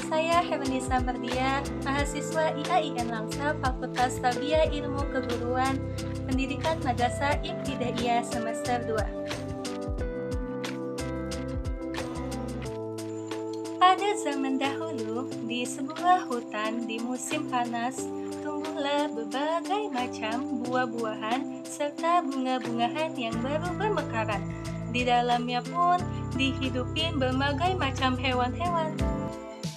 saya Helenisa Merdia, mahasiswa IAIN Langsa Fakultas Tarbiyah Ilmu Keguruan Pendidikan Madrasah Ibtidaiyah semester 2. Pada zaman dahulu, di sebuah hutan di musim panas, tumbuhlah berbagai macam buah-buahan serta bunga-bungahan yang baru bermekaran. Di dalamnya pun dihidupi berbagai macam hewan-hewan.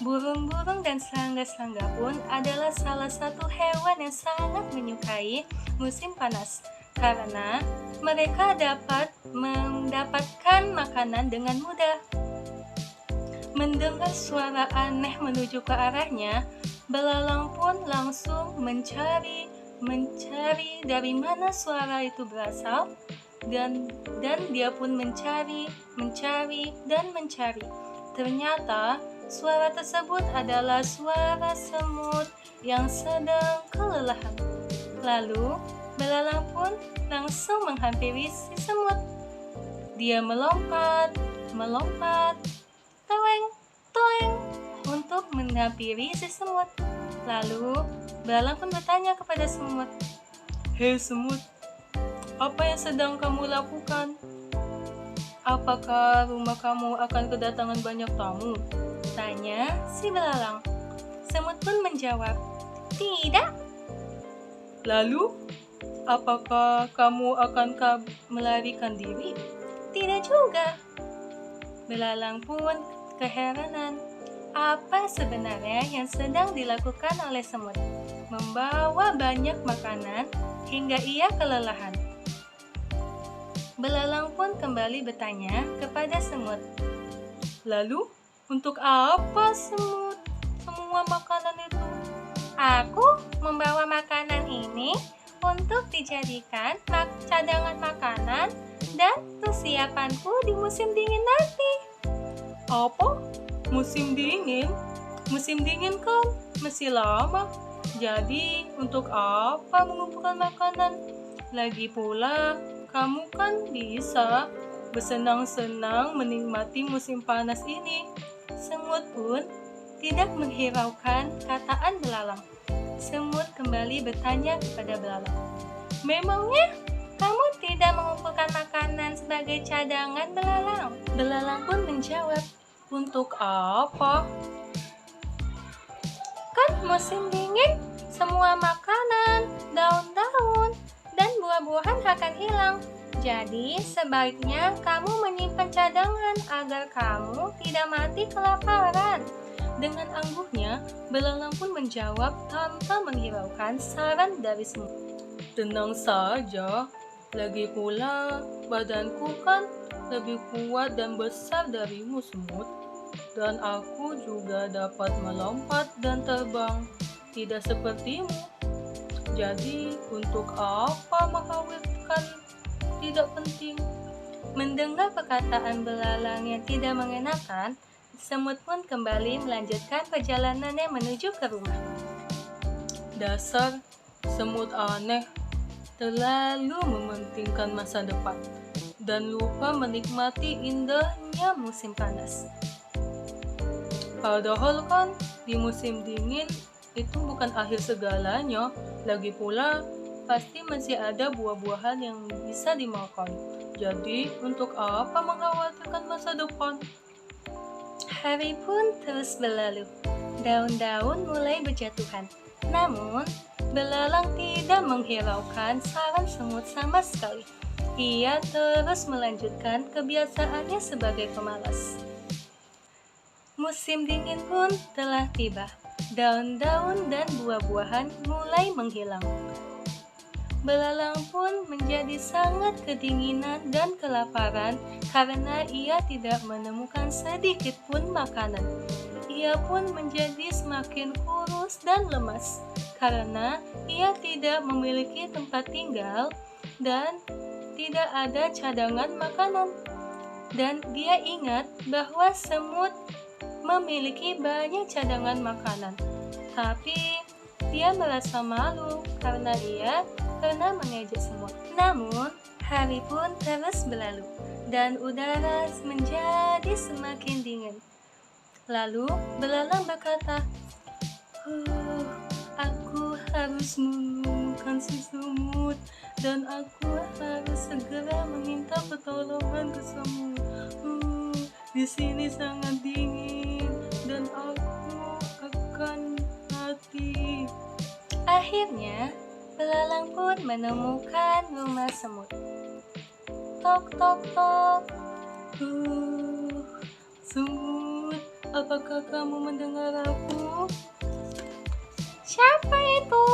Burung-burung dan serangga-serangga pun adalah salah satu hewan yang sangat menyukai musim panas, karena mereka dapat mendapatkan makanan dengan mudah. Mendengar suara aneh menuju ke arahnya, belalang pun langsung mencari dari mana suara itu berasal, dan dia pun mencari. Ternyata suara tersebut adalah suara semut yang sedang kelelahan. Lalu belalang pun langsung menghampiri si semut. Dia melompat, toeng, untuk menghampiri si semut. Lalu belalang pun bertanya kepada semut, "Hei semut, apa yang sedang kamu lakukan? Apakah rumah kamu akan kedatangan banyak tamu?" tanya si belalang. Semut pun menjawab, "Tidak." "Lalu, apakah kamu akan melarikan diri?" "Tidak juga." Belalang pun keheranan, apa sebenarnya yang sedang dilakukan oleh semut? Membawa banyak makanan hingga ia kelelahan. Belalang pun kembali bertanya kepada semut, "Lalu, untuk apa semut semua makanan itu?" "Aku membawa makanan ini untuk dijadikan cadangan makanan dan persiapanku di musim dingin nanti." "Apa? Musim dingin? Musim dingin kan masih lama. Jadi untuk apa mengumpulkan makanan? Lagi pula, kamu kan bisa bersenang-senang menikmati musim panas ini." Semut pun tidak menghiraukan kataan belalang. Semut kembali bertanya kepada belalang, "Memangnya kamu tidak mengumpulkan makanan sebagai cadangan, belalang?" Belalang pun menjawab, "Untuk apa? Kan musim dingin, semua makanan, daun-daun, dan buah-buahan akan hilang. Jadi sebaiknya kamu menyimpan cadangan agar kamu tidak mati kelaparan." Dengan angguhnya, belalang pun menjawab tanpa menghiraukan saran dari semut, "Tenang saja, lagi pula badanku kan lebih kuat dan besar darimu semut, dan aku juga dapat melompat dan terbang, tidak sepertimu. Jadi untuk apa mengkhawatirkan tidak penting." Mendengar perkataan belalang yang tidak mengenakan, semut pun kembali melanjutkan perjalanannya menuju ke rumah. "Dasar semut aneh, terlalu mementingkan masa depan dan lupa menikmati indahnya musim panas. Padahal kan di musim dingin itu bukan akhir segalanya. Lagi pula pasti masih ada buah-buahan yang bisa dimakan. Jadi untuk apa mengkhawatirkan masa depan?" Hari pun terus berlalu. Daun-daun mulai berjatuhan. Namun, belalang tidak menghiraukan saran semut sama sekali. Ia terus melanjutkan kebiasaannya sebagai pemalas. Musim dingin pun telah tiba. Daun-daun dan buah-buahan mulai menghilang. Belalang pun menjadi sangat kedinginan dan kelaparan karena ia tidak menemukan sedikit pun makanan. Ia pun menjadi semakin kurus dan lemas karena ia tidak memiliki tempat tinggal dan tidak ada cadangan makanan. Dan dia ingat bahwa semut memiliki banyak cadangan makanan, tapi dia merasa malu karena ia pernah mengejek semut. Namun, hari pun terus berlalu dan udara menjadi semakin dingin. Lalu belalang berkata, aku harus menemukan si semut dan aku harus segera meminta pertolongan ke semut. Di sini sangat dingin dan aku akan mati. Akhirnya, belalang pun menemukan rumah semut. Tok tok tok. Semut, apakah kamu mendengar aku? Siapa itu?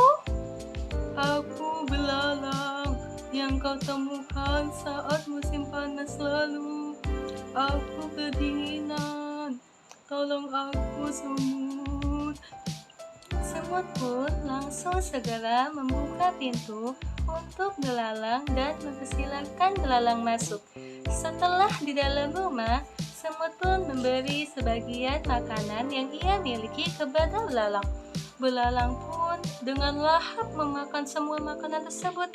Aku belalang yang kau temukan saat musim panas lalu. Aku kedinginan, tolong aku semut. Semut pun langsung segera membuka pintu untuk belalang dan mempersilahkan belalang masuk. Setelah di dalam rumah, semut pun memberi sebagian makanan yang ia miliki kepada belalang. Belalang pun dengan lahap memakan semua makanan tersebut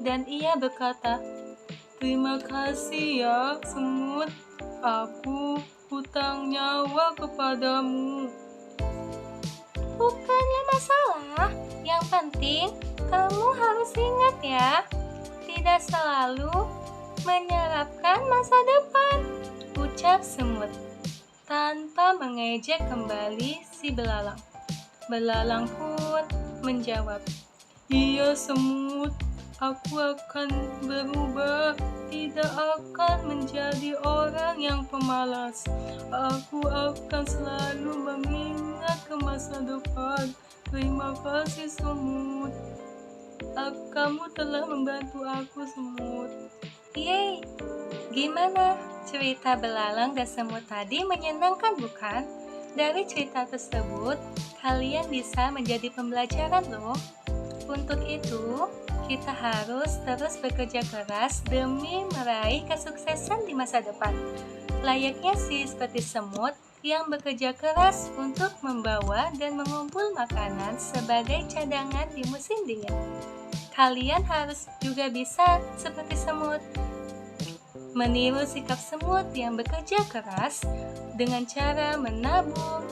dan ia berkata, "Terima kasih ya semut, aku hutang nyawa kepadamu." Bukannya masalah, yang penting kamu harus ingat ya, tidak selalu menyerapkan masa depan, ucap semut tanpa mengejek kembali si belalang. Belalang pun menjawab, "Iya semut, aku akan berubah, tidak akan menjadi orang yang pemalas. Aku akan selalu mengingat ke masa depan. Terima kasih semut. Kamu telah membantu aku semut." Yeay, gimana cerita belalang dan semut tadi, menyenangkan bukan? Dari cerita tersebut, kalian bisa menjadi pembelajaran loh. Untuk itu, kita harus terus bekerja keras demi meraih kesuksesan di masa depan. Layaknya sih seperti semut yang bekerja keras untuk membawa dan mengumpul makanan sebagai cadangan di musim dingin. Kalian harus juga bisa seperti semut, meniru sikap semut yang bekerja keras dengan cara menabung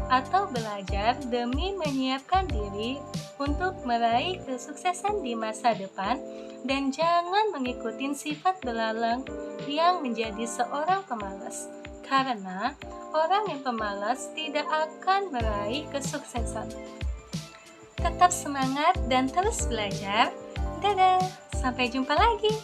atau belajar demi menyiapkan diri untuk meraih kesuksesan di masa depan, dan jangan mengikuti sifat belalang yang menjadi seorang pemalas, karena orang yang pemalas tidak akan meraih kesuksesan. Tetap semangat dan terus belajar. Dadah, sampai jumpa lagi.